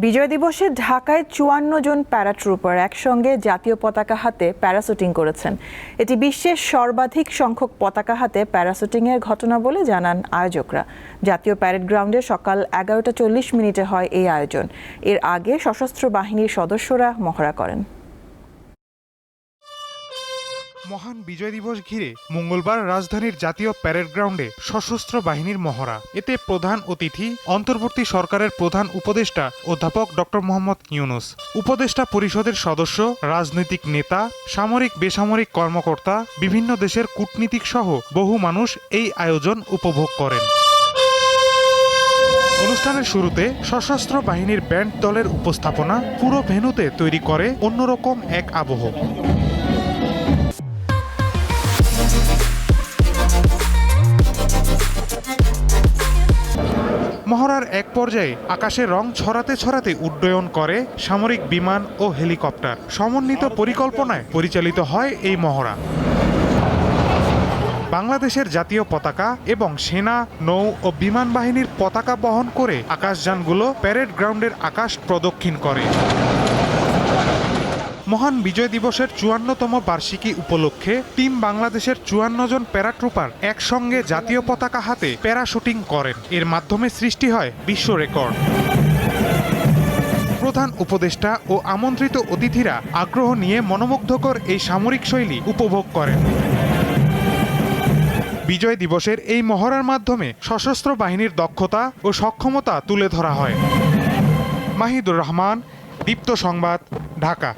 বিজয় দিবসে ঢাকায় ৫৪ জন প্যারাট্রুপার একসঙ্গে জাতীয় পতাকা হাতে প্যারাশুটিং করেছেন। এটি বিশ্বের সর্বাধিক সংখ্যক পতাকা হাতে প্যারাশুটিংয়ের ঘটনা বলে জানান আয়োজকরা। জাতীয় প্যারেড গ্রাউন্ডে সকাল ১১টা ৪০ হয় এই আয়োজন। এর আগে সশস্ত্র বাহিনীর সদস্যরা মহড়া করেন। মহান বিজয় দিবস ঘিরে মঙ্গলবার রাজধানীর জাতীয় প্যারেড গ্রাউন্ডে সশস্ত্র বাহিনীর মহড়া। এতে প্রধান অতিথি অন্তর্বর্তী সরকারের প্রধান উপদেষ্টা অধ্যাপক ডক্টর মোহাম্মদ ইউনূস, উপদেষ্টা পরিষদের সদস্য, রাজনৈতিক নেতা, সামরিক বেসামরিক কর্মকর্তা, বিভিন্ন দেশের কূটনীতিক সহ বহু মানুষ এই আয়োজন উপভোগ করেন। অনুষ্ঠানের শুরুতে সশস্ত্র বাহিনীর ব্যান্ড দলের উপস্থাপনা পুরো ভেন্যুতে তৈরি করে অন্যরকম এক আবহ। মহড়ার এক পর্যায়ে আকাশে রং ছড়াতে ছড়াতে উড্ডয়ন করে সামরিক বিমান ও হেলিকপ্টার। সমন্বিত পরিকল্পনায় পরিচালিত হয় এই মহড়া। বাংলাদেশের জাতীয় পতাকা এবং সেনা, নৌ ও বিমান বাহিনীর পতাকা বহন করে আকাশযানগুলো প্যারেড গ্রাউন্ডের আকাশ প্রদক্ষিণ করে। মহান বিজয় দিবসের ৫৪তম বার্ষিকী উপলক্ষে টিম বাংলাদেশের ৫৪ জন প্যারাট্রুপার একসঙ্গে জাতীয় পতাকা হাতে প্যারাশুটিং করেন। এর মাধ্যমে সৃষ্টি হয় বিশ্ব রেকর্ড। প্রধান উপদেষ্টা ও আমন্ত্রিত অতিথিরা আগ্রহ নিয়ে মনোমুগ্ধকর এই সামরিক শৈলী উপভোগ করেন। বিজয় দিবসের এই মহড়ার মাধ্যমে সশস্ত্র বাহিনীর দক্ষতা ও সক্ষমতা তুলে ধরা হয়। মাহিদুর রহমান, দীপ্ত সংবাদ, ঢাকা।